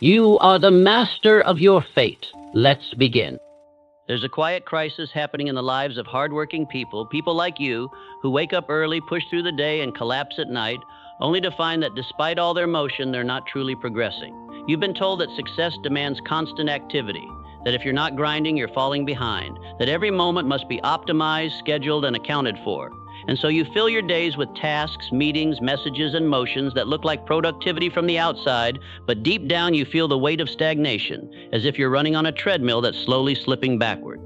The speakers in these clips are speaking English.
You are the master of your fate. Let's begin. There's a quiet crisis happening in the lives of hardworking people like you, who wake up early, push through the day, and collapse at night, only to find that despite all their motion, they're not truly progressing. You've been told that success demands constant activity, that if you're not grinding, you're falling behind, that every moment must be optimized, scheduled, and accounted for. And so you fill your days with tasks, meetings, messages, and motions that look like productivity from the outside, but deep down you feel the weight of stagnation, as if you're running on a treadmill that's slowly slipping backward.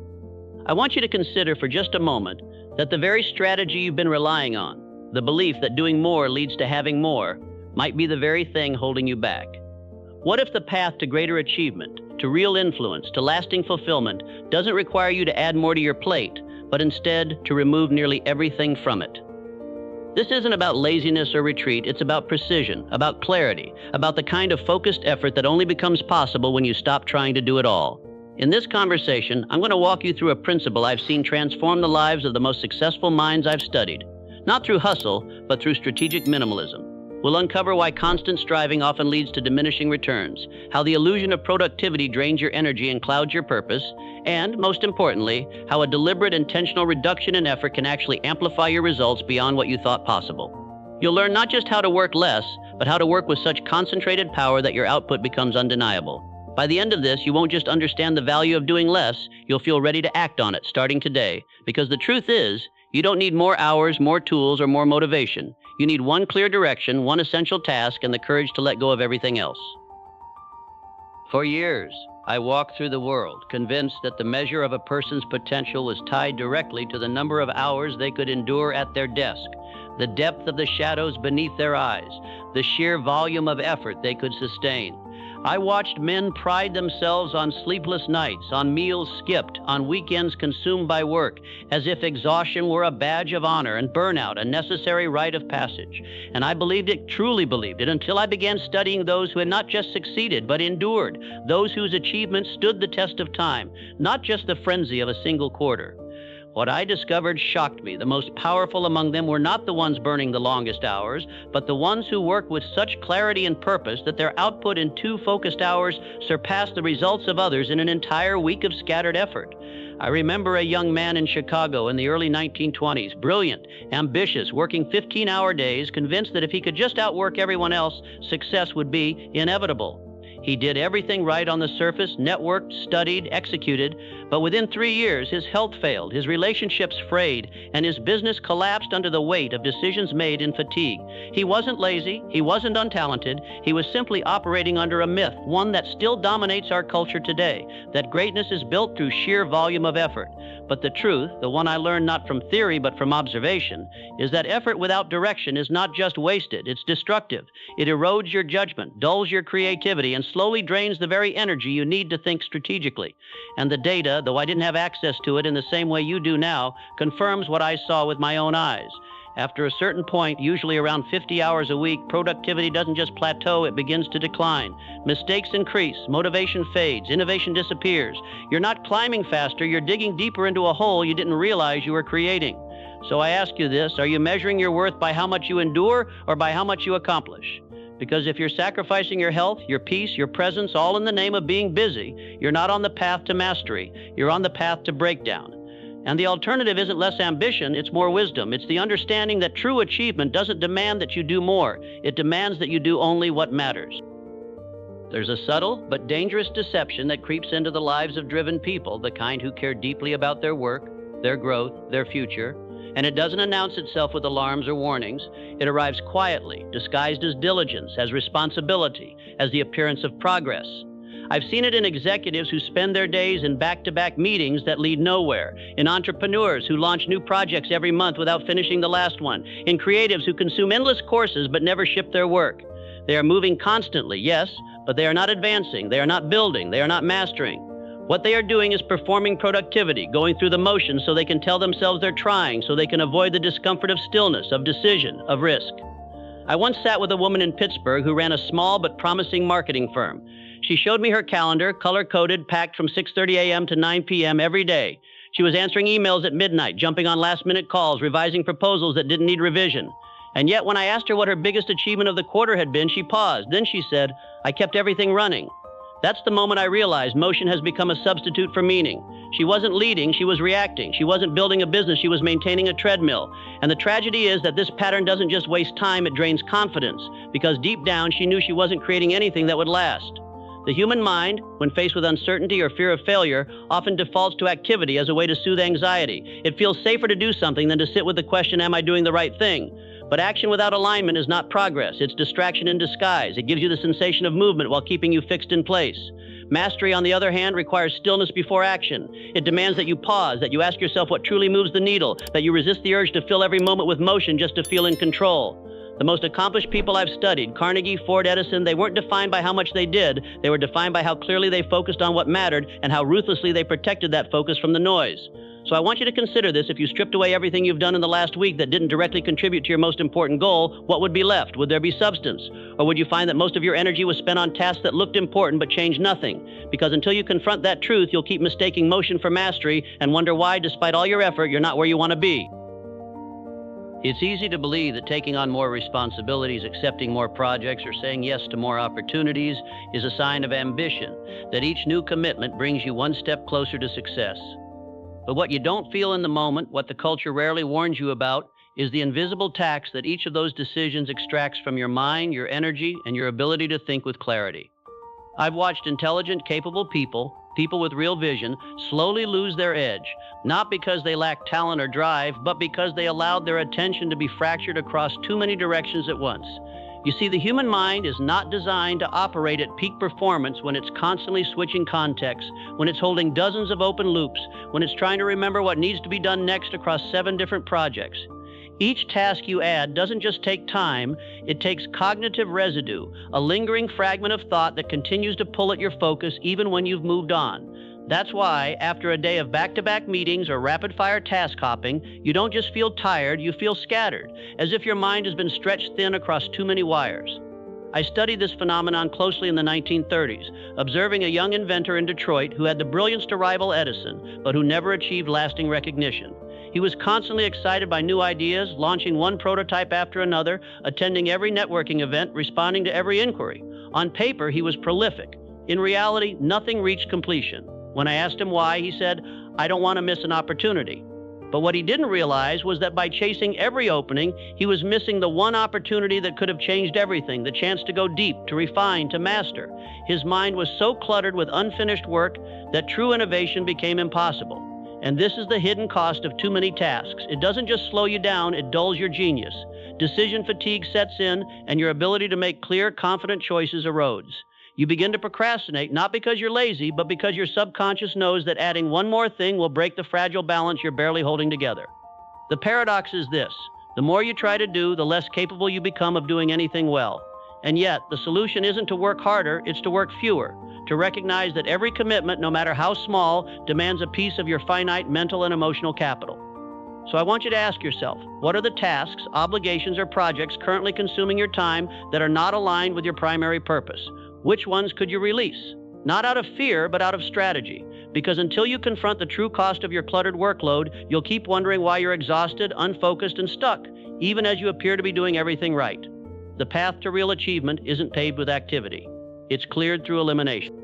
I want you to consider for just a moment that the very strategy you've been relying on, the belief that doing more leads to having more, might be the very thing holding you back. What if the path to greater achievement, to real influence, to lasting fulfillment doesn't require you to add more to your plate, but instead to remove nearly everything from it? This isn't about laziness or retreat, it's about precision, about clarity, about the kind of focused effort that only becomes possible when you stop trying to do it all. In this conversation, I'm going to walk you through a principle I've seen transform the lives of the most successful minds I've studied. Not through hustle, but through strategic minimalism. We'll uncover why constant striving often leads to diminishing returns, how the illusion of productivity drains your energy and clouds your purpose, and, most importantly, how a deliberate, intentional reduction in effort can actually amplify your results beyond what you thought possible. You'll learn not just how to work less, but how to work with such concentrated power that your output becomes undeniable. By the end of this, you won't just understand the value of doing less, you'll feel ready to act on it starting today, because the truth is, you don't need more hours, more tools, or more motivation. You need one clear direction, one essential task, and the courage to let go of everything else. For years, I walked through the world, convinced that the measure of a person's potential was tied directly to the number of hours they could endure at their desk, the depth of the shadows beneath their eyes, the sheer volume of effort they could sustain. I watched men pride themselves on sleepless nights, on meals skipped, on weekends consumed by work, as if exhaustion were a badge of honor and burnout a necessary rite of passage. And I believed it, truly believed it, until I began studying those who had not just succeeded, but endured, those whose achievements stood the test of time, not just the frenzy of a single quarter. What I discovered shocked me. The most powerful among them were not the ones burning the longest hours, but the ones who worked with such clarity and purpose that their output in 2 focused hours surpassed the results of others in an entire week of scattered effort. I remember a young man in Chicago in the early 1920s, brilliant, ambitious, working 15-hour days, convinced that if he could just outwork everyone else, success would be inevitable. He did everything right on the surface, networked, studied, executed, but within 3 years, his health failed, his relationships frayed, and his business collapsed under the weight of decisions made in fatigue. He wasn't lazy, he wasn't untalented, he was simply operating under a myth, one that still dominates our culture today, that greatness is built through sheer volume of effort. But the truth, the one I learned not from theory but from observation, is that effort without direction is not just wasted, it's destructive. It erodes your judgment, dulls your creativity, and slowly drains the very energy you need to think strategically. And the data, though I didn't have access to it in the same way you do now, confirms what I saw with my own eyes. After a certain point, usually around 50 hours a week, productivity doesn't just plateau, it begins to decline. Mistakes increase, motivation fades, innovation disappears. You're not climbing faster, you're digging deeper into a hole you didn't realize you were creating. So I ask you this, are you measuring your worth by how much you endure or by how much you accomplish? Because if you're sacrificing your health, your peace, your presence, all in the name of being busy, you're not on the path to mastery, you're on the path to breakdown. And the alternative isn't less ambition, it's more wisdom. It's the understanding that true achievement doesn't demand that you do more. It demands that you do only what matters. There's a subtle but dangerous deception that creeps into the lives of driven people, the kind who care deeply about their work, their growth, their future. And it doesn't announce itself with alarms or warnings. It arrives quietly, disguised as diligence, as responsibility, as the appearance of progress. I've seen it in executives who spend their days in back-to-back meetings that lead nowhere, in entrepreneurs who launch new projects every month without finishing the last one, in creatives who consume endless courses but never ship their work. They are moving constantly, yes, but they are not advancing, they are not building, they are not mastering. What they are doing is performing productivity, going through the motions so they can tell themselves they're trying, so they can avoid the discomfort of stillness, of decision, of risk. I once sat with a woman in Pittsburgh who ran a small but promising marketing firm. She showed me her calendar, color-coded, packed from 6:30 a.m. to 9 p.m. every day. She was answering emails at midnight, jumping on last-minute calls, revising proposals that didn't need revision. And yet, when I asked her what her biggest achievement of the quarter had been, she paused. Then she said, "I kept everything running." That's the moment I realized motion has become a substitute for meaning. She wasn't leading, she was reacting. She wasn't building a business, she was maintaining a treadmill. And the tragedy is that this pattern doesn't just waste time, it drains confidence, because deep down she knew she wasn't creating anything that would last. The human mind, when faced with uncertainty or fear of failure, often defaults to activity as a way to soothe anxiety. It feels safer to do something than to sit with the question, am I doing the right thing? But action without alignment is not progress. It's distraction in disguise. It gives you the sensation of movement while keeping you fixed in place. Mastery, on the other hand, requires stillness before action. It demands that you pause, that you ask yourself what truly moves the needle, that you resist the urge to fill every moment with motion just to feel in control. The most accomplished people I've studied, Carnegie, Ford, Edison, they weren't defined by how much they did. They were defined by how clearly they focused on what mattered and how ruthlessly they protected that focus from the noise. So I want you to consider this. If you stripped away everything you've done in the last week that didn't directly contribute to your most important goal, what would be left? Would there be substance? Or would you find that most of your energy was spent on tasks that looked important but changed nothing? Because until you confront that truth, you'll keep mistaking motion for mastery and wonder why, despite all your effort, you're not where you want to be. It's easy to believe that taking on more responsibilities, accepting more projects, or saying yes to more opportunities is a sign of ambition, that each new commitment brings you one step closer to success. But what you don't feel in the moment, what the culture rarely warns you about, is the invisible tax that each of those decisions extracts from your mind, your energy, and your ability to think with clarity. I've watched intelligent, capable people with real vision, slowly lose their edge, not because they lack talent or drive, but because they allowed their attention to be fractured across too many directions at once. You see, the human mind is not designed to operate at peak performance when it's constantly switching contexts, when it's holding dozens of open loops, when it's trying to remember what needs to be done next across 7 different projects. Each task you add doesn't just take time, it takes cognitive residue, a lingering fragment of thought that continues to pull at your focus even when you've moved on. That's why, after a day of back-to-back meetings or rapid-fire task hopping, you don't just feel tired, you feel scattered, as if your mind has been stretched thin across too many wires. I studied this phenomenon closely in the 1930s, observing a young inventor in Detroit who had the brilliance to rival Edison, but who never achieved lasting recognition. He was constantly excited by new ideas, launching one prototype after another, attending every networking event, responding to every inquiry. On paper, he was prolific. In reality, nothing reached completion. When I asked him why, he said, "I don't want to miss an opportunity." But what he didn't realize was that by chasing every opening, he was missing the one opportunity that could have changed everything, the chance to go deep, to refine, to master. His mind was so cluttered with unfinished work that true innovation became impossible. And this is the hidden cost of too many tasks. It doesn't just slow you down, it dulls your genius. Decision fatigue sets in, and your ability to make clear, confident choices erodes. You begin to procrastinate, not because you're lazy, but because your subconscious knows that adding one more thing will break the fragile balance you're barely holding together. The paradox is this: the more you try to do, the less capable you become of doing anything well. And yet, the solution isn't to work harder, it's to work fewer. To recognize that every commitment, no matter how small, demands a piece of your finite mental and emotional capital. So I want you to ask yourself, what are the tasks, obligations, or projects currently consuming your time that are not aligned with your primary purpose? Which ones could you release? Not out of fear, but out of strategy. Because until you confront the true cost of your cluttered workload, you'll keep wondering why you're exhausted, unfocused, and stuck, even as you appear to be doing everything right. The path to real achievement isn't paved with activity. It's cleared through elimination.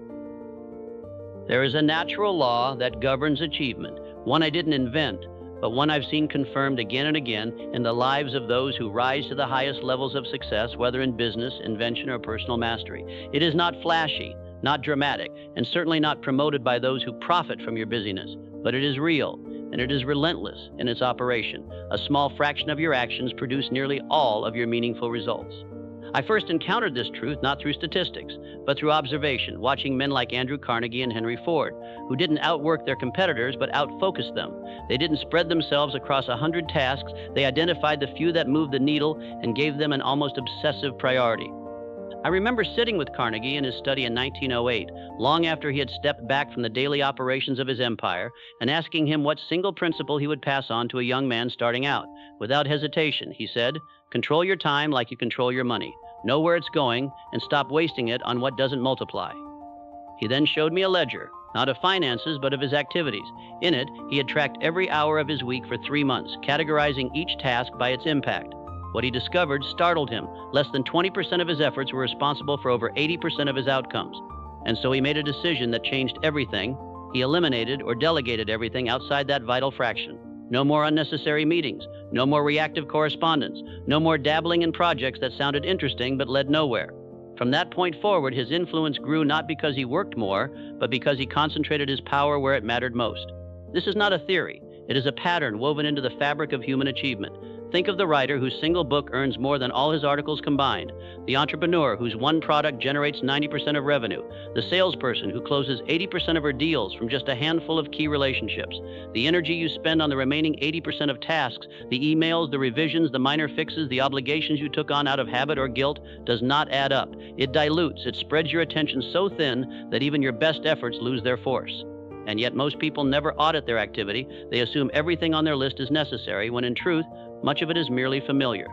There is a natural law that governs achievement, one I didn't invent, but one I've seen confirmed again and again in the lives of those who rise to the highest levels of success, whether in business, invention, or personal mastery. It is not flashy, not dramatic, and certainly not promoted by those who profit from your busyness, but it is real, and it is relentless in its operation. A small fraction of your actions produce nearly all of your meaningful results. I first encountered this truth not through statistics, but through observation, watching men like Andrew Carnegie and Henry Ford, who didn't outwork their competitors, but outfocused them. They didn't spread themselves across 100 tasks. They identified the few that moved the needle and gave them an almost obsessive priority. I remember sitting with Carnegie in his study in 1908, long after he had stepped back from the daily operations of his empire, and asking him what single principle he would pass on to a young man starting out. Without hesitation, he said, "Control your time like you control your money. Know where it's going, and stop wasting it on what doesn't multiply." He then showed me a ledger, not of finances, but of his activities. In it, he had tracked every hour of his week for 3 months, categorizing each task by its impact. What he discovered startled him. Less than 20% of his efforts were responsible for over 80% of his outcomes. And so he made a decision that changed everything. He eliminated or delegated everything outside that vital fraction. No more unnecessary meetings, no more reactive correspondence, no more dabbling in projects that sounded interesting but led nowhere. From that point forward, his influence grew not because he worked more, but because he concentrated his power where it mattered most. This is not a theory. It is a pattern woven into the fabric of human achievement. Think of the writer whose single book earns more than all his articles combined, the entrepreneur whose one product generates 90% of revenue, the salesperson who closes 80% of her deals from just a handful of key relationships, the energy you spend on the remaining 80% of tasks, the emails, the revisions, the minor fixes, the obligations you took on out of habit or guilt does not add up. It dilutes, it spreads your attention so thin that even your best efforts lose their force. And yet most people never audit their activity. They assume everything on their list is necessary, when in truth, much of it is merely familiar.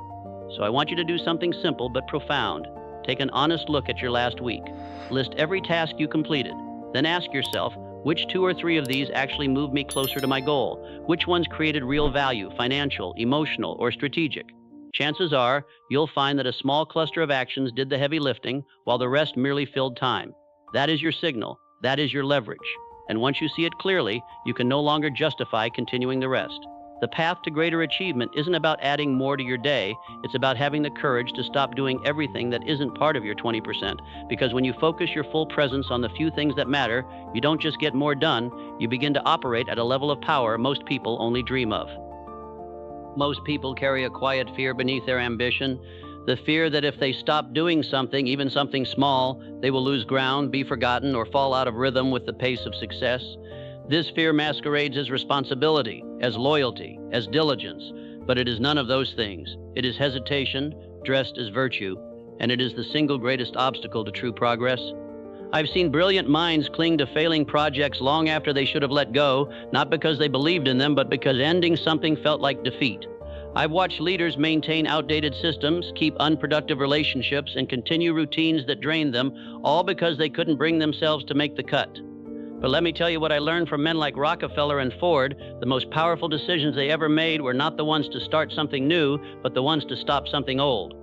So I want you to do something simple but profound. Take an honest look at your last week. List every task you completed. Then ask yourself, which 2 or 3 of these actually moved me closer to my goal? Which ones created real value, financial, emotional, or strategic? Chances are, you'll find that a small cluster of actions did the heavy lifting, while the rest merely filled time. That is your signal. That is your leverage. And once you see it clearly, you can no longer justify continuing the rest. The path to greater achievement isn't about adding more to your day, it's about having the courage to stop doing everything that isn't part of your 20%, because when you focus your full presence on the few things that matter, you don't just get more done, you begin to operate at a level of power most people only dream of. Most people carry a quiet fear beneath their ambition, the fear that if they stop doing something, even something small, they will lose ground, be forgotten, or fall out of rhythm with the pace of success. This fear masquerades as responsibility, as loyalty, as diligence, but it is none of those things. It is hesitation, dressed as virtue, and it is the single greatest obstacle to true progress. I've seen brilliant minds cling to failing projects long after they should have let go, not because they believed in them, but because ending something felt like defeat. I've watched leaders maintain outdated systems, keep unproductive relationships, and continue routines that drain them, all because they couldn't bring themselves to make the cut. But let me tell you what I learned from men like Rockefeller and Ford. The most powerful decisions they ever made were not the ones to start something new, but the ones to stop something old.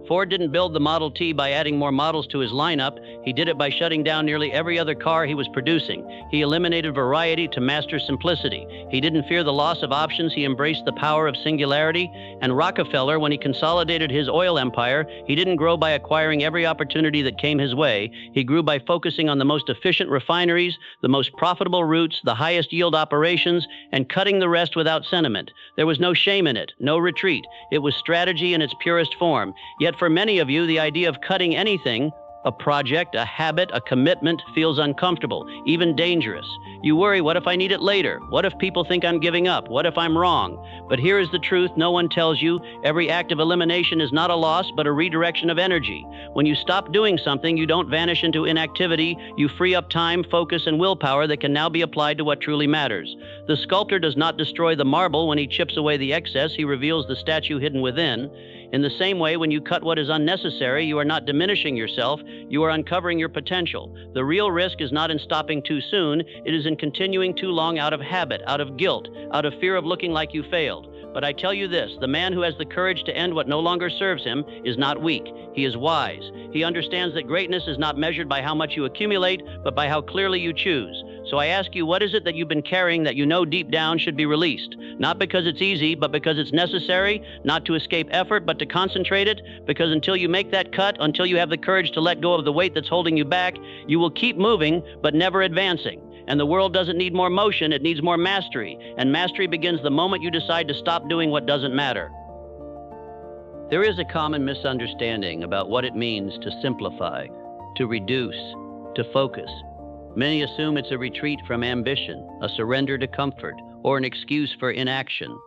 Ford didn't build the Model T by adding more models to his lineup. He did it by shutting down nearly every other car he was producing. He eliminated variety to master simplicity. He didn't fear the loss of options. He embraced the power of singularity. And Rockefeller, when he consolidated his oil empire, he didn't grow by acquiring every opportunity that came his way. He grew by focusing on the most efficient refineries, the most profitable routes, the highest yield operations, and cutting the rest without sentiment. There was no shame in it, no retreat. It was strategy in its purest form. Yet for many of you, the idea of cutting anything, a project, a habit, a commitment, feels uncomfortable, even dangerous. You worry, what if I need it later? What if people think I'm giving up? What if I'm wrong? But here is the truth no one tells you. Every act of elimination is not a loss, but a redirection of energy. When you stop doing something, you don't vanish into inactivity. You free up time, focus, and willpower that can now be applied to what truly matters. The sculptor does not destroy the marble when he chips away the excess. He reveals the statue hidden within. In the same way, when you cut what is unnecessary, you are not diminishing yourself, you are uncovering your potential. The real risk is not in stopping too soon, it is in continuing too long out of habit, out of guilt, out of fear of looking like you failed. But I tell you this, the man who has the courage to end what no longer serves him is not weak. He is wise. He understands that greatness is not measured by how much you accumulate, but by how clearly you choose. So I ask you, what is it that you've been carrying that you know deep down should be released? Not because it's easy, but because it's necessary, not to escape effort, but to concentrate it, because until you make that cut, until you have the courage to let go of the weight that's holding you back, you will keep moving, but never advancing. And the world doesn't need more motion, it needs more mastery. And mastery begins the moment you decide to stop doing what doesn't matter. There is a common misunderstanding about what it means to simplify, to reduce, to focus. Many assume it's a retreat from ambition, a surrender to comfort, or an excuse for inaction.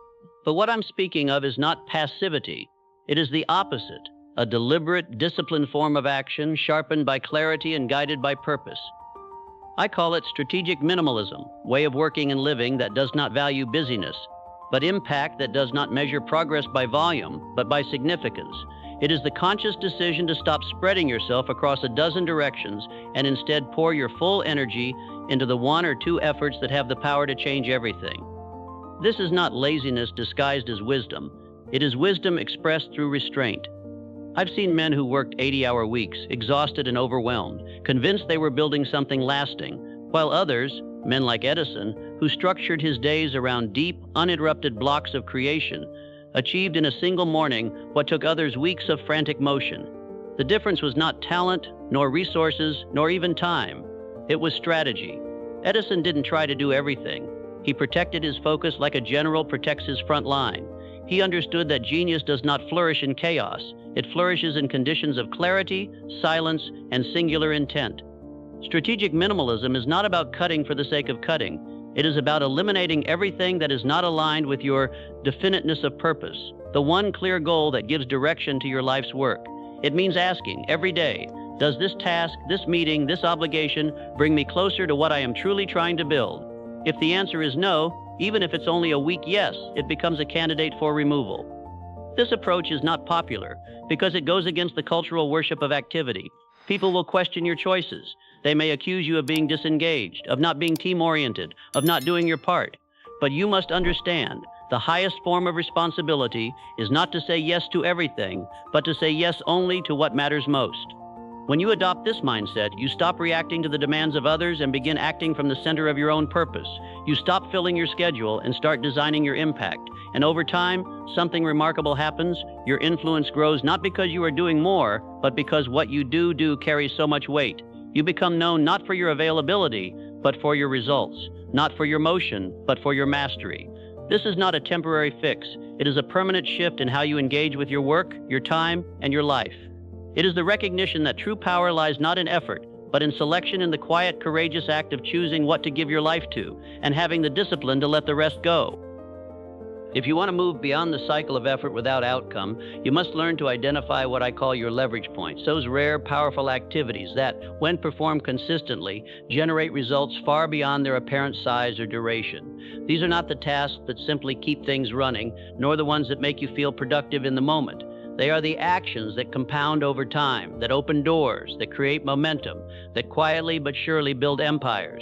But what I'm speaking of is not passivity. It is the opposite, a deliberate, disciplined form of action, sharpened by clarity and guided by purpose. I call it strategic minimalism, way of working and living that does not value busyness, but impact that does not measure progress by volume, but by significance. It is the conscious decision to stop spreading yourself across a dozen directions and instead pour your full energy into the 1 or 2 efforts that have the power to change everything. This is not laziness disguised as wisdom. It is wisdom expressed through restraint. I've seen men who worked 80-hour weeks, exhausted and overwhelmed, convinced they were building something lasting, while others, men like Edison, who structured his days around deep, uninterrupted blocks of creation, achieved in a single morning what took others weeks of frantic motion. The difference was not talent, nor resources, nor even time. It was strategy. Edison didn't try to do everything. He protected his focus like a general protects his front line. He understood that genius does not flourish in chaos. It flourishes in conditions of clarity, silence, and singular intent. Strategic minimalism is not about cutting for the sake of cutting. It is about eliminating everything that is not aligned with your definiteness of purpose, the one clear goal that gives direction to your life's work. It means asking every day, does this task, this meeting, this obligation bring me closer to what I am truly trying to build? If the answer is no, even if it's only a weak yes, it becomes a candidate for removal. This approach is not popular because it goes against the cultural worship of activity. People will question your choices. They may accuse you of being disengaged, of not being team-oriented, of not doing your part. But you must understand, the highest form of responsibility is not to say yes to everything, but to say yes only to what matters most. When you adopt this mindset, you stop reacting to the demands of others and begin acting from the center of your own purpose. You stop filling your schedule and start designing your impact. And over time, something remarkable happens. Your influence grows not because you are doing more, but because what you do carries so much weight. You become known not for your availability, but for your results. Not for your motion, but for your mastery. This is not a temporary fix. It is a permanent shift in how you engage with your work, your time, and your life. It is the recognition that true power lies not in effort, but in selection, in the quiet, courageous act of choosing what to give your life to, and having the discipline to let the rest go. If you want to move beyond the cycle of effort without outcome, you must learn to identify what I call your leverage points, those rare, powerful activities that, when performed consistently, generate results far beyond their apparent size or duration. These are not the tasks that simply keep things running, nor the ones that make you feel productive in the moment. They are the actions that compound over time, that open doors, that create momentum, that quietly but surely build empires.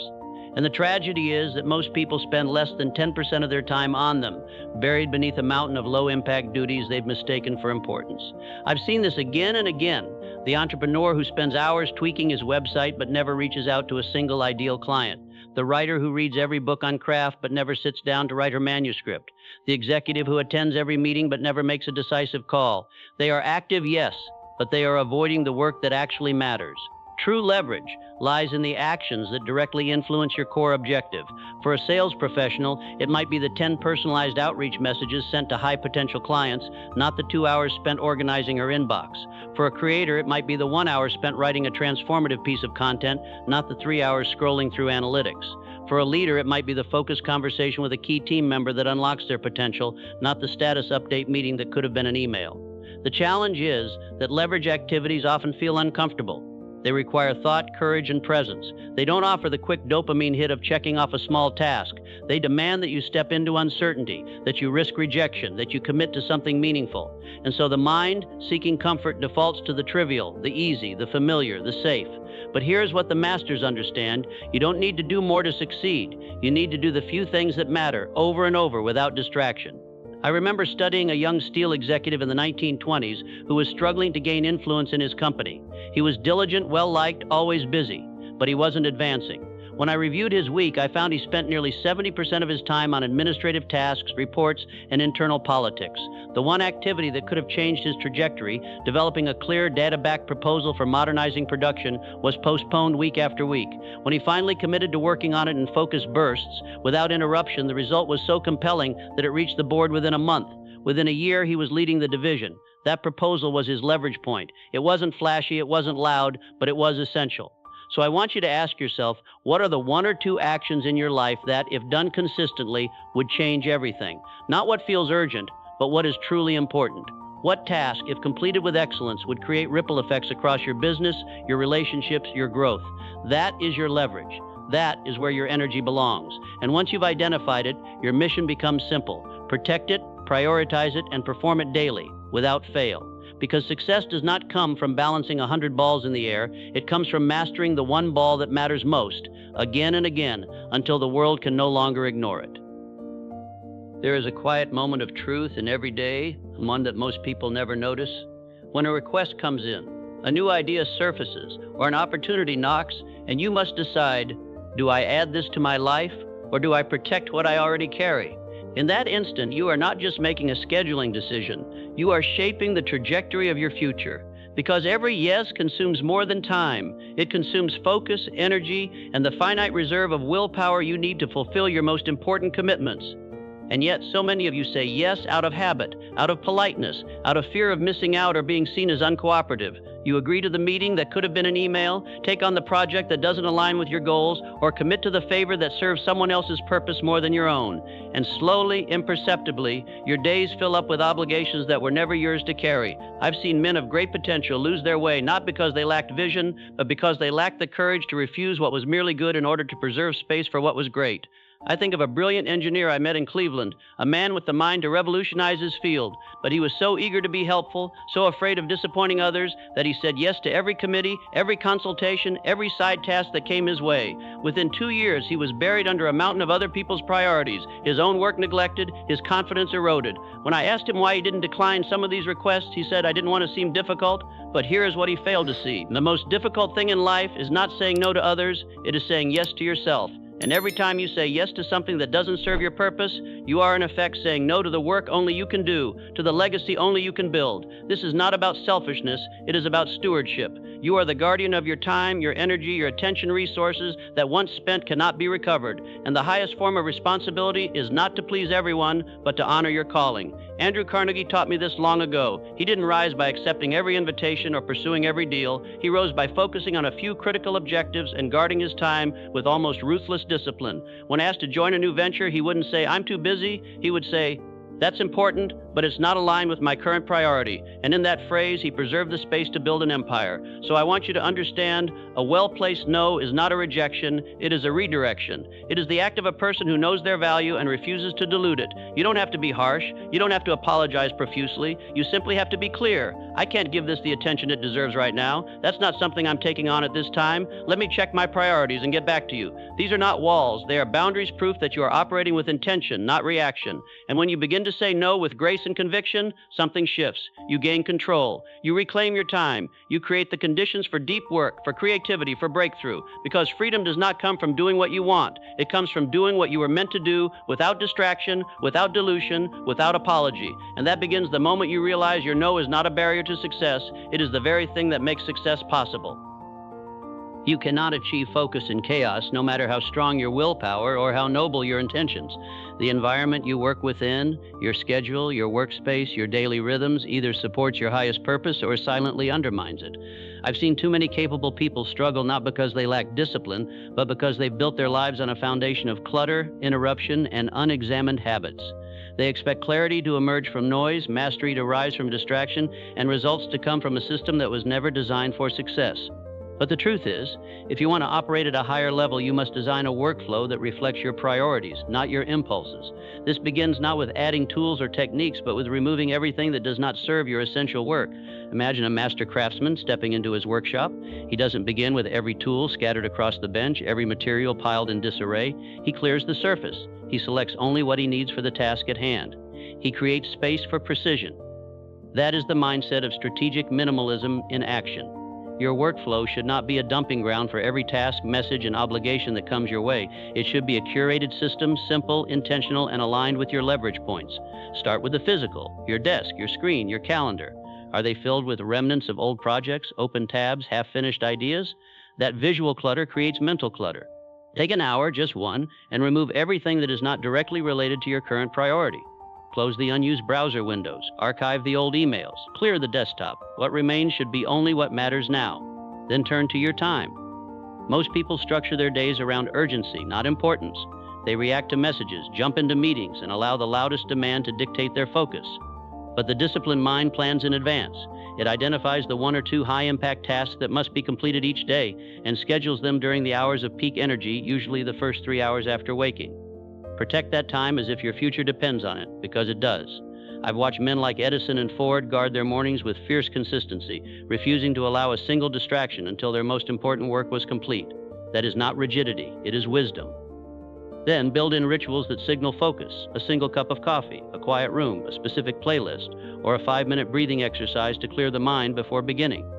And the tragedy is that most people spend less than 10% of their time on them, buried beneath a mountain of low-impact duties they've mistaken for importance. I've seen this again and again. The entrepreneur who spends hours tweaking his website but never reaches out to a single ideal client. The writer who reads every book on craft but never sits down to write her manuscript. The executive who attends every meeting but never makes a decisive call. They are active, yes, but they are avoiding the work that actually matters. True leverage lies in the actions that directly influence your core objective. For a sales professional, it might be the 10 personalized outreach messages sent to high-potential clients, not the 2 hours spent organizing her inbox. For a creator, it might be the 1 hour spent writing a transformative piece of content, not the 3 hours scrolling through analytics. For a leader, it might be the focused conversation with a key team member that unlocks their potential, not the status update meeting that could have been an email. The challenge is that leverage activities often feel uncomfortable. They require thought, courage, and presence. They don't offer the quick dopamine hit of checking off a small task. They demand that you step into uncertainty, that you risk rejection, that you commit to something meaningful. And so the mind, seeking comfort, defaults to the trivial, the easy, the familiar, the safe. But here's what the masters understand. You don't need to do more to succeed. You need to do the few things that matter, over and over, without distraction. I remember studying a young steel executive in the 1920s who was struggling to gain influence in his company. He was diligent, well-liked, always busy, but he wasn't advancing. When I reviewed his week, I found he spent nearly 70% of his time on administrative tasks, reports, and internal politics. The one activity that could have changed his trajectory, developing a clear, data-backed proposal for modernizing production, was postponed week after week. When he finally committed to working on it in focused bursts, without interruption, the result was so compelling that it reached the board within a month. Within a year, he was leading the division. That proposal was his leverage point. It wasn't flashy, it wasn't loud, but it was essential. So I want you to ask yourself, what are the 1 or 2 actions in your life that, if done consistently, would change everything? Not what feels urgent, but what is truly important. What task, if completed with excellence, would create ripple effects across your business, your relationships, your growth? That is your leverage. That is where your energy belongs. And once you've identified it, your mission becomes simple. Protect it, prioritize it, and perform it daily, without fail. Because success does not come from balancing 100 balls in the air. It comes from mastering the one ball that matters most, again and again, until the world can no longer ignore it. There is a quiet moment of truth in every day, one that most people never notice. when a request comes in, a new idea surfaces, or an opportunity knocks, and you must decide, do I add this to my life, or do I protect what I already carry? In that instant, you are not just making a scheduling decision, you are shaping the trajectory of your future. Because every yes consumes more than time. It consumes focus, energy, and the finite reserve of willpower you need to fulfill your most important commitments. And yet, so many of you say yes out of habit, out of politeness, out of fear of missing out or being seen as uncooperative. You agree to the meeting that could have been an email, take on the project that doesn't align with your goals, or commit to the favor that serves someone else's purpose more than your own. And slowly, imperceptibly, your days fill up with obligations that were never yours to carry. I've seen men of great potential lose their way, not because they lacked vision, but because they lacked the courage to refuse what was merely good in order to preserve space for what was great. I think of a brilliant engineer I met in Cleveland, a man with the mind to revolutionize his field, but he was so eager to be helpful, so afraid of disappointing others, that he said yes to every committee, every consultation, every side task that came his way. Within 2 years, he was buried under a mountain of other people's priorities, his own work neglected, his confidence eroded. When I asked him why he didn't decline some of these requests, he said, I didn't want to seem difficult, but here is what he failed to see. The most difficult thing in life is not saying no to others, it is saying yes to yourself. And every time you say yes to something that doesn't serve your purpose, you are in effect saying no to the work only you can do, to the legacy only you can build. This is not about selfishness, it is about stewardship. You are the guardian of your time, your energy, your attention resources that once spent cannot be recovered. And the highest form of responsibility is not to please everyone, but to honor your calling. Andrew Carnegie taught me this long ago. He didn't rise by accepting every invitation or pursuing every deal. He rose by focusing on a few critical objectives and guarding his time with almost ruthless discipline. When asked to join a new venture, he wouldn't say, I'm too busy. He would say, that's important, but it's not aligned with my current priority. And in that phrase, he preserved the space to build an empire. So I want you to understand, a well-placed no is not a rejection, it is a redirection. It is the act of a person who knows their value and refuses to dilute it. You don't have to be harsh. You don't have to apologize profusely. You simply have to be clear. I can't give this the attention it deserves right now. That's not something I'm taking on at this time. Let me check my priorities and get back to you. These are not walls. They are boundaries, proof that you are operating with intention, not reaction. And when you begin to say no with grace and conviction, something shifts. You gain control. You reclaim your time. You create the conditions for deep work, for creativity, for breakthrough. Because freedom does not come from doing what you want. It comes from doing what you were meant to do without distraction, without dilution, without apology. And that begins the moment you realize your no is not a barrier to success. It is the very thing that makes success possible. You cannot achieve focus in chaos, no matter how strong your willpower or how noble your intentions. The environment you work within, your schedule, your workspace, your daily rhythms, either supports your highest purpose or silently undermines it. I've seen too many capable people struggle not because they lack discipline, but because they've built their lives on a foundation of clutter, interruption, and unexamined habits. They expect clarity to emerge from noise, mastery to rise from distraction, and results to come from a system that was never designed for success. But the truth is, if you want to operate at a higher level, you must design a workflow that reflects your priorities, not your impulses. This begins not with adding tools or techniques, but with removing everything that does not serve your essential work. Imagine a master craftsman stepping into his workshop. He doesn't begin with every tool scattered across the bench, every material piled in disarray. He clears the surface. He selects only what he needs for the task at hand. He creates space for precision. That is the mindset of strategic minimalism in action. Your workflow should not be a dumping ground for every task, message, and obligation that comes your way. It should be a curated system, simple, intentional, and aligned with your leverage points. Start with the physical, your desk, your screen, your calendar. Are they filled with remnants of old projects, open tabs, half-finished ideas? That visual clutter creates mental clutter. Take an hour, just one, and remove everything that is not directly related to your current priority. Close the unused browser windows, archive the old emails, clear the desktop. What remains should be only what matters now. Then turn to your time. Most people structure their days around urgency, not importance. They react to messages, jump into meetings, and allow the loudest demand to dictate their focus. But the disciplined mind plans in advance. It identifies the 1 or 2 high-impact tasks that must be completed each day and schedules them during the hours of peak energy, usually the first 3 hours after waking. Protect that time as if your future depends on it, because it does. I've watched men like Edison and Ford guard their mornings with fierce consistency, refusing to allow a single distraction until their most important work was complete. That is not rigidity, it is wisdom. Then build in rituals that signal focus, a single cup of coffee, a quiet room, a specific playlist, or a 5-minute breathing exercise to clear the mind before beginning.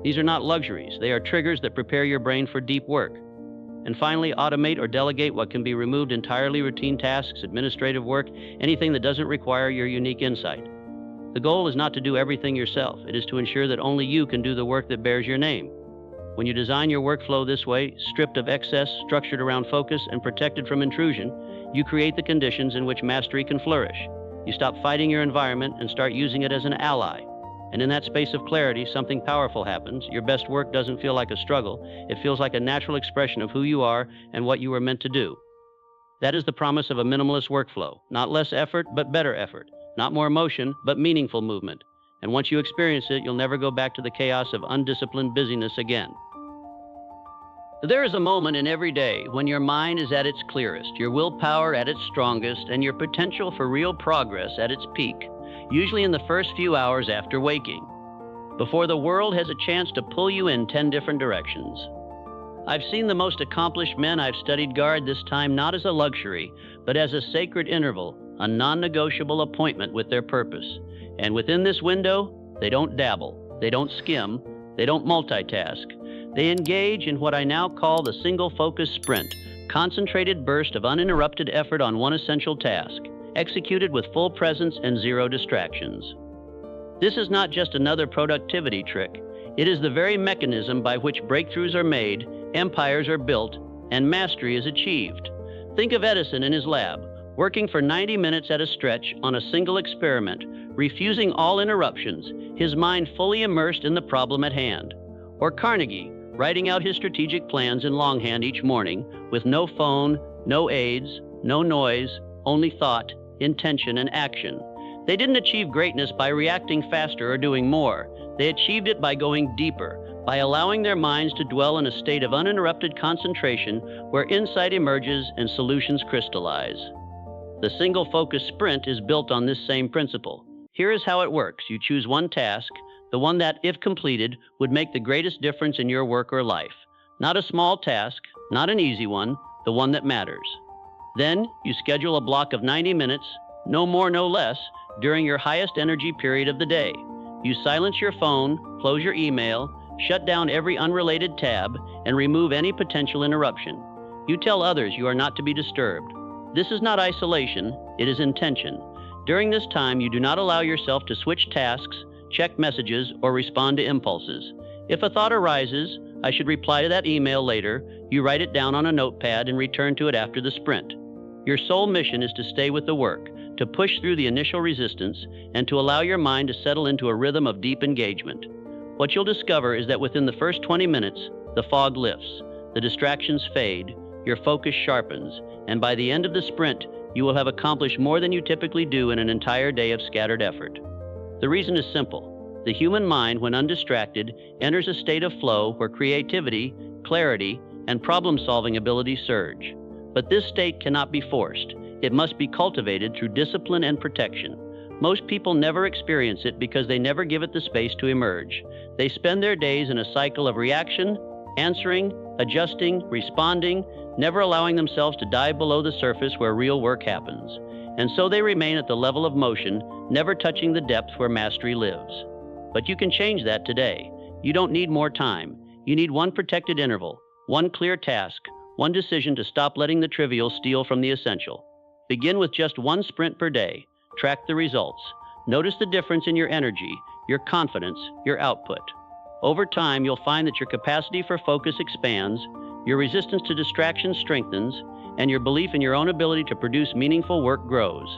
These are not luxuries. They are triggers that prepare your brain for deep work. And finally, automate or delegate what can be removed entirely: routine tasks, administrative work, anything that doesn't require your unique insight. The goal is not to do everything yourself. It is to ensure that only you can do the work that bears your name. When you design your workflow this way, stripped of excess, structured around focus, and protected from intrusion, you create the conditions in which mastery can flourish. You stop fighting your environment and start using it as an ally. And in that space of clarity, something powerful happens. Your best work doesn't feel like a struggle. It feels like a natural expression of who you are and what you were meant to do. That is the promise of a minimalist workflow. Not less effort, but better effort. Not more motion, but meaningful movement. And once you experience it, you'll never go back to the chaos of undisciplined busyness again. There is a moment in every day when your mind is at its clearest, your willpower at its strongest, and your potential for real progress at its peak, usually in the first few hours after waking, before the world has a chance to pull you in 10 different directions. I've seen the most accomplished men I've studied guard this time not as a luxury, but as a sacred interval, a non-negotiable appointment with their purpose. And within this window, they don't dabble, they don't skim, they don't multitask. They engage in what I now call the single-focus sprint, concentrated burst of uninterrupted effort on one essential task, executed with full presence and zero distractions. This is not just another productivity trick. It is the very mechanism by which breakthroughs are made, empires are built, and mastery is achieved. Think of Edison in his lab, working for 90 minutes at a stretch on a single experiment, refusing all interruptions, his mind fully immersed in the problem at hand. Or Carnegie, writing out his strategic plans in longhand each morning with no phone, no aids, no noise, only thought, intention, and action. They didn't achieve greatness by reacting faster or doing more. They achieved it by going deeper, by allowing their minds to dwell in a state of uninterrupted concentration where insight emerges and solutions crystallize. The single-focus sprint is built on this same principle. Here is how it works. You choose one task, the one that, if completed, would make the greatest difference in your work or life. Not a small task, not an easy one, the one that matters. Then, you schedule a block of 90 minutes, no more, no less, during your highest energy period of the day. You silence your phone, close your email, shut down every unrelated tab, and remove any potential interruption. You tell others you are not to be disturbed. This is not isolation, it is intention. During this time, you do not allow yourself to switch tasks, check messages, or respond to impulses. If a thought arises, I should reply to that email later, you write it down on a notepad and return to it after the sprint. Your sole mission is to stay with the work, to push through the initial resistance, and to allow your mind to settle into a rhythm of deep engagement. What you'll discover is that within the first 20 minutes, the fog lifts, the distractions fade, your focus sharpens, and by the end of the sprint, you will have accomplished more than you typically do in an entire day of scattered effort. The reason is simple. The human mind, when undistracted, enters a state of flow where creativity, clarity, and problem-solving abilities surge. But this state cannot be forced. It must be cultivated through discipline and protection. Most people never experience it because they never give it the space to emerge. They spend their days in a cycle of reaction, answering, adjusting, responding, never allowing themselves to dive below the surface where real work happens. And so they remain at the level of motion, never touching the depth where mastery lives. But you can change that today. You don't need more time. You need one protected interval, one clear task, one decision to stop letting the trivial steal from the essential. Begin with just one sprint per day. Track the results. Notice the difference in your energy, your confidence, your output. Over time, you'll find that your capacity for focus expands, your resistance to distraction strengthens, and your belief in your own ability to produce meaningful work grows.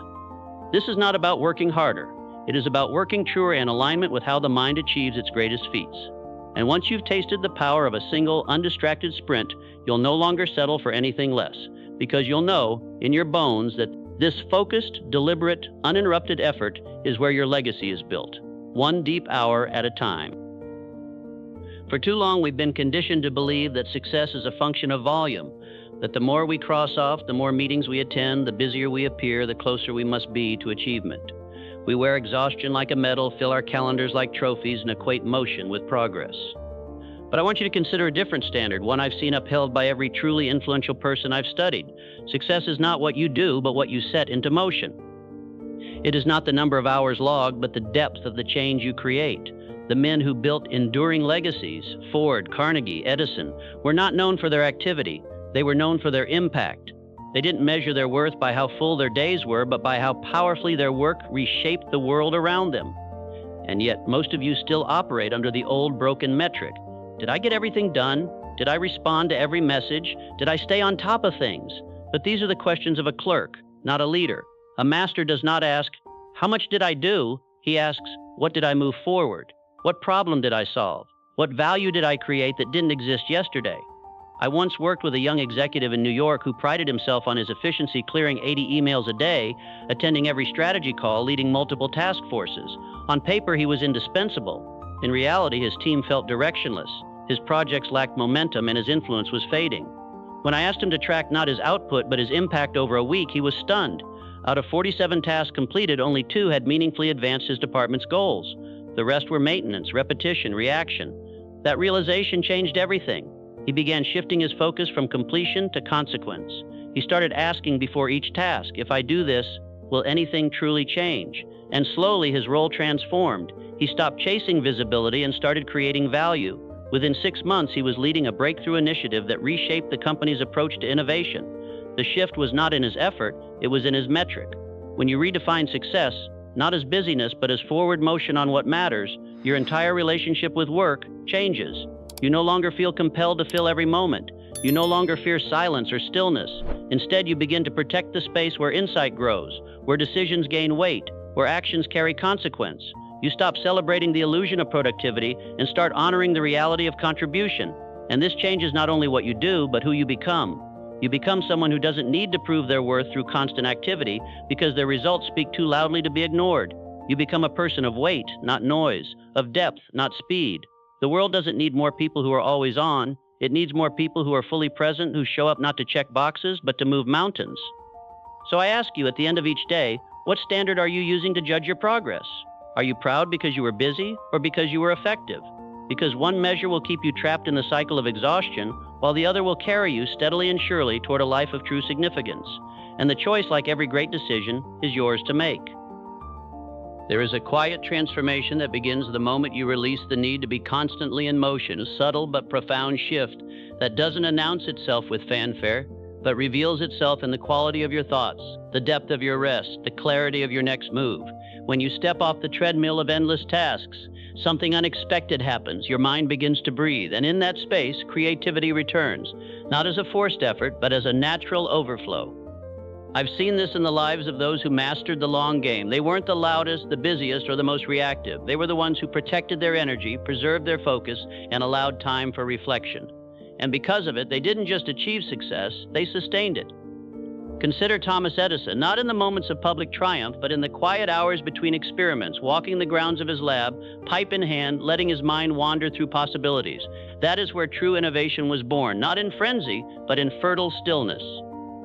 This is not about working harder. It is about working truer in alignment with how the mind achieves its greatest feats. And once you've tasted the power of a single, undistracted sprint, you'll no longer settle for anything less, because you'll know in your bones that this focused, deliberate, uninterrupted effort is where your legacy is built, one deep hour at a time. For too long, we've been conditioned to believe that success is a function of volume, that the more we cross off, the more meetings we attend, the busier we appear, the closer we must be to achievement. We wear exhaustion like a medal, fill our calendars like trophies, and equate motion with progress. But I want you to consider a different standard, one I've seen upheld by every truly influential person I've studied. Success is not what you do, but what you set into motion. It is not the number of hours logged, but the depth of the change you create. The men who built enduring legacies, Ford, Carnegie, Edison, were not known for their activity. They were known for their impact. They didn't measure their worth by how full their days were, but by how powerfully their work reshaped the world around them. And yet, most of you still operate under the old broken metric. Did I get everything done? Did I respond to every message? Did I stay on top of things? But these are the questions of a clerk, not a leader. A master does not ask, how much did I do? He asks, what did I move forward? What problem did I solve? What value did I create that didn't exist yesterday? I once worked with a young executive in New York who prided himself on his efficiency, clearing 80 emails a day, attending every strategy call, leading multiple task forces. On paper, he was indispensable. In reality, his team felt directionless. His projects lacked momentum and his influence was fading. When I asked him to track not his output but his impact over a week, he was stunned. Out of 47 tasks completed, only 2 had meaningfully advanced his department's goals. The rest were maintenance, repetition, reaction. That realization changed everything. He began shifting his focus from completion to consequence. He started asking before each task, if I do this, will anything truly change? And slowly his role transformed. He stopped chasing visibility and started creating value. Within 6 months, he was leading a breakthrough initiative that reshaped the company's approach to innovation. The shift was not in his effort, it was in his metric. When you redefine success, not as busyness, but as forward motion on what matters, your entire relationship with work changes. You no longer feel compelled to fill every moment. You no longer fear silence or stillness. Instead, you begin to protect the space where insight grows, where decisions gain weight, where actions carry consequence. You stop celebrating the illusion of productivity and start honoring the reality of contribution. And this changes not only what you do, but who you become. You become someone who doesn't need to prove their worth through constant activity because their results speak too loudly to be ignored. You become a person of weight, not noise, of depth, not speed. The world doesn't need more people who are always on. It needs more people who are fully present, who show up not to check boxes, but to move mountains. So I ask you at the end of each day, what standard are you using to judge your progress? Are you proud because you were busy or because you were effective? Because one measure will keep you trapped in the cycle of exhaustion, while the other will carry you steadily and surely toward a life of true significance. And the choice, like every great decision, is yours to make. There is a quiet transformation that begins the moment you release the need to be constantly in motion, a subtle but profound shift that doesn't announce itself with fanfare, but reveals itself in the quality of your thoughts, the depth of your rest, the clarity of your next move. When you step off the treadmill of endless tasks, something unexpected happens. Your mind begins to breathe, and in that space, creativity returns, not as a forced effort, but as a natural overflow. I've seen this in the lives of those who mastered the long game. They weren't the loudest, the busiest, or the most reactive. They were the ones who protected their energy, preserved their focus, and allowed time for reflection. And because of it, they didn't just achieve success, they sustained it. Consider Thomas Edison, not in the moments of public triumph, but in the quiet hours between experiments, walking the grounds of his lab, pipe in hand, letting his mind wander through possibilities. That is where true innovation was born, not in frenzy, but in fertile stillness.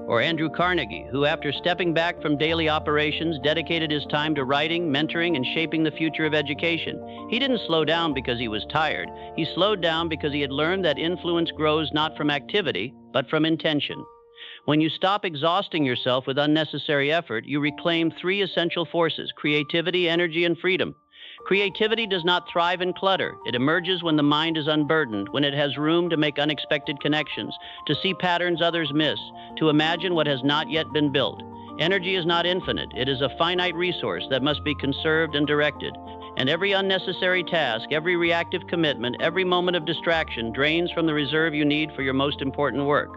Or Andrew Carnegie, who after stepping back from daily operations, dedicated his time to writing, mentoring, and shaping the future of education. He didn't slow down because he was tired. He slowed down because he had learned that influence grows not from activity, but from intention. When you stop exhausting yourself with unnecessary effort, you reclaim 3 essential forces: creativity, energy, and freedom. Creativity does not thrive in clutter. It emerges when the mind is unburdened, when it has room to make unexpected connections, to see patterns others miss, to imagine what has not yet been built. Energy is not infinite. It is a finite resource that must be conserved and directed. And every unnecessary task, every reactive commitment, every moment of distraction drains from the reserve you need for your most important work.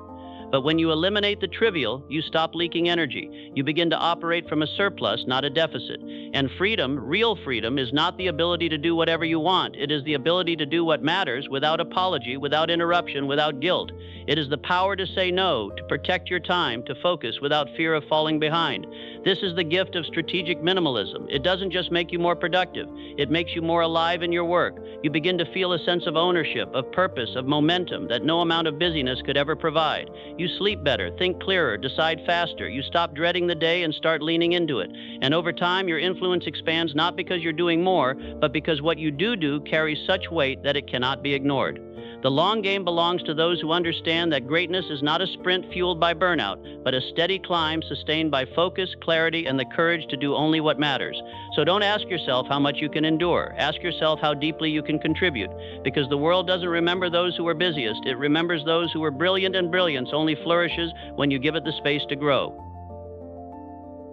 But when you eliminate the trivial, you stop leaking energy. You begin to operate from a surplus, not a deficit. And freedom, real freedom, is not the ability to do whatever you want. It is the ability to do what matters without apology, without interruption, without guilt. It is the power to say no, to protect your time, to focus without fear of falling behind. This is the gift of strategic minimalism. It doesn't just make you more productive. It makes you more alive in your work. You begin to feel a sense of ownership, of purpose, of momentum that no amount of busyness could ever provide. You sleep better, think clearer, decide faster. You stop dreading the day and start leaning into it. And over time, your influence expands not because you're doing more, but because what you do carries such weight that it cannot be ignored. The long game belongs to those who understand that greatness is not a sprint fueled by burnout, but a steady climb sustained by focus, clarity, and the courage to do only what matters. So don't ask yourself how much you can endure. Ask yourself how deeply you can contribute, because the world doesn't remember those who are busiest. It remembers those who are brilliant, and brilliance only flourishes when you give it the space to grow.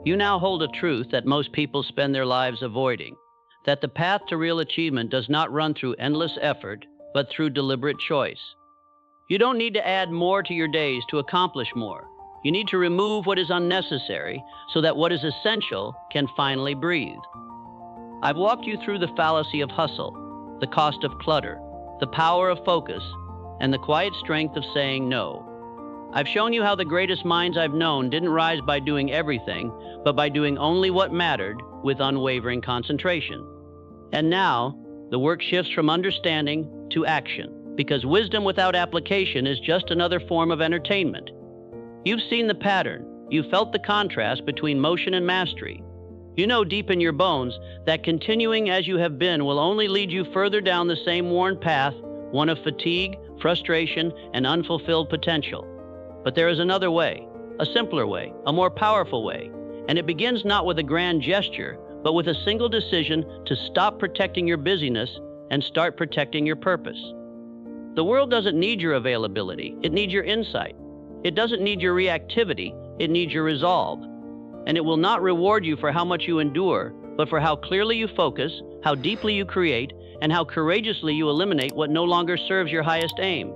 You now hold a truth that most people spend their lives avoiding, that the path to real achievement does not run through endless effort, but through deliberate choice. You don't need to add more to your days to accomplish more. You need to remove what is unnecessary so that what is essential can finally breathe. I've walked you through the fallacy of hustle, the cost of clutter, the power of focus, and the quiet strength of saying no. I've shown you how the greatest minds I've known didn't rise by doing everything, but by doing only what mattered with unwavering concentration. And now, the work shifts from understanding to action, because wisdom without application is just another form of entertainment. You've seen the pattern. You've felt the contrast between motion and mastery. You know deep in your bones that continuing as you have been will only lead you further down the same worn path, one of fatigue, frustration, and unfulfilled potential. But there is another way, a simpler way, a more powerful way, and it begins not with a grand gesture, but with a single decision to stop protecting your busyness and start protecting your purpose. The world doesn't need your availability, it needs your insight. It doesn't need your reactivity, it needs your resolve. And it will not reward you for how much you endure, but for how clearly you focus, how deeply you create, and how courageously you eliminate what no longer serves your highest aim.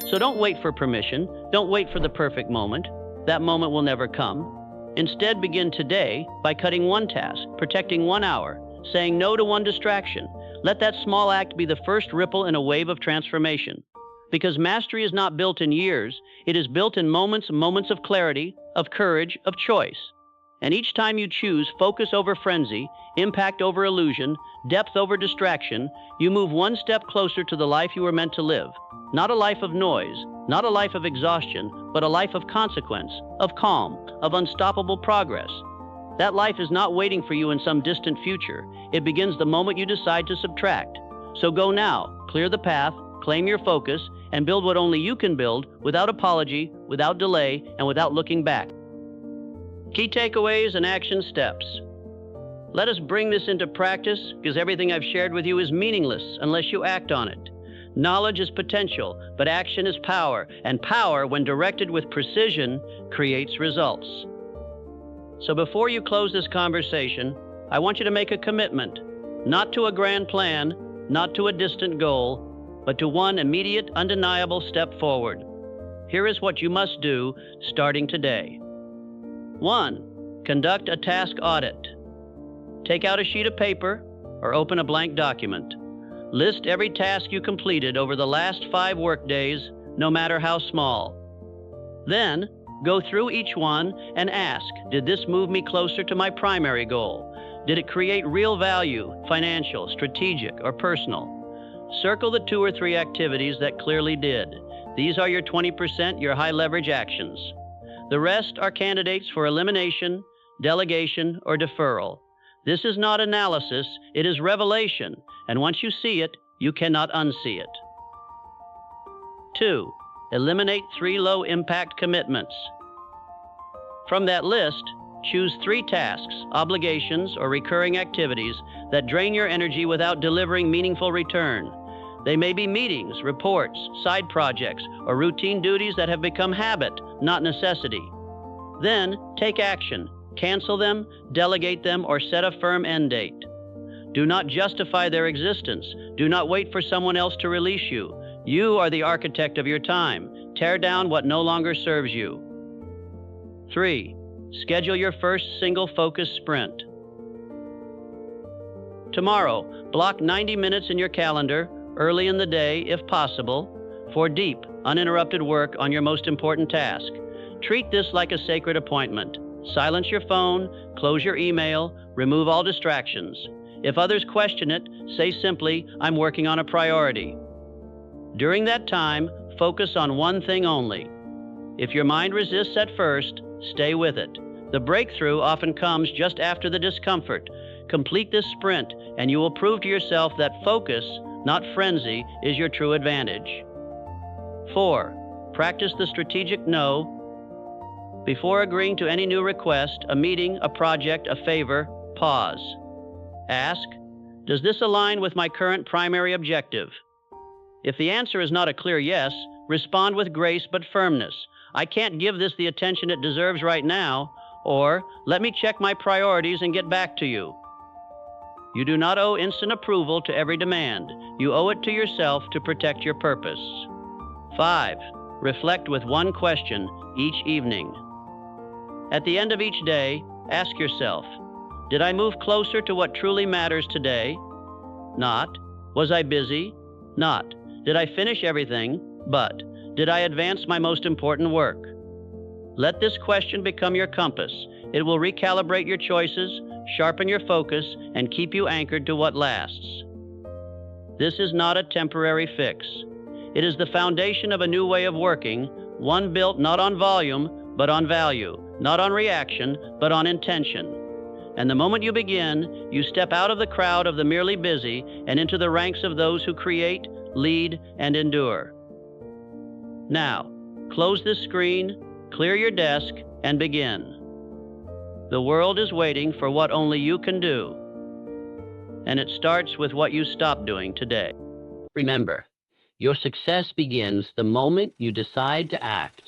So don't wait for permission, don't wait for the perfect moment. That moment will never come. Instead, begin today by cutting one task, protecting 1 hour, saying no to one distraction. Let that small act be the first ripple in a wave of transformation. Because mastery is not built in years, it is built in moments of clarity, of courage, of choice. And each time you choose focus over frenzy, impact over illusion, depth over distraction, you move one step closer to the life you were meant to live. Not a life of noise, not a life of exhaustion, but a life of consequence, of calm, of unstoppable progress. That life is not waiting for you in some distant future. It begins the moment you decide to subtract. So go now, clear the path, claim your focus, and build what only you can build without apology, without delay, and without looking back. Key takeaways and action steps. Let us bring this into practice, because everything I've shared with you is meaningless unless you act on it. Knowledge is potential, but action is power, and power, when directed with precision, creates results. So before you close this conversation, I want you to make a commitment, not to a grand plan, not to a distant goal, but to one immediate, undeniable step forward. Here is what you must do starting today. 1. Conduct a task audit. Take out a sheet of paper or open a blank document. List every task you completed over the last 5 workdays, no matter how small. Then, go through each one and ask, did this move me closer to my primary goal? Did it create real value, financial, strategic, or personal? Circle the 2 or 3 activities that clearly did. These are your 20%, your high leverage actions. The rest are candidates for elimination, delegation, or deferral. This is not analysis, it is revelation, and once you see it, you cannot unsee it. 2. Eliminate 3 low-impact commitments. From that list, choose 3 tasks, obligations, or recurring activities that drain your energy without delivering meaningful return. They may be meetings, reports, side projects, or routine duties that have become habit, not necessity. Then, take action. Cancel them, delegate them, or set a firm end date. Do not justify their existence. Do not wait for someone else to release you. You are the architect of your time. Tear down what no longer serves you. 3. Schedule your first single-focus sprint. Tomorrow, block 90 minutes in your calendar, early in the day, if possible, for deep, uninterrupted work on your most important task. Treat this like a sacred appointment. Silence your phone, close your email, remove all distractions. If others question it, say simply, I'm working on a priority. During that time, focus on one thing only. If your mind resists at first, stay with it. The breakthrough often comes just after the discomfort. Complete this sprint, and you will prove to yourself that focus, not frenzy, is your true advantage. 4. Practice the strategic no. Before agreeing to any new request, a meeting, a project, a favor, pause. Ask, does this align with my current primary objective? If the answer is not a clear yes, respond with grace but firmness. I can't give this the attention it deserves right now, or let me check my priorities and get back to you. You do not owe instant approval to every demand. You owe it to yourself to protect your purpose. 5. Reflect with one question each evening. At the end of each day, ask yourself, did I move closer to what truly matters today? Not. Was I busy? Not. Did I finish everything? But did I advance my most important work? Let this question become your compass. It will recalibrate your choices, sharpen your focus, and keep you anchored to what lasts. This is not a temporary fix. It is the foundation of a new way of working, one built not on volume, but on value, not on reaction, but on intention. And the moment you begin, you step out of the crowd of the merely busy and into the ranks of those who create, lead, and endure. Now, close this screen, clear your desk, and begin. The world is waiting for what only you can do. And it starts with what you stop doing today. Remember, your success begins the moment you decide to act.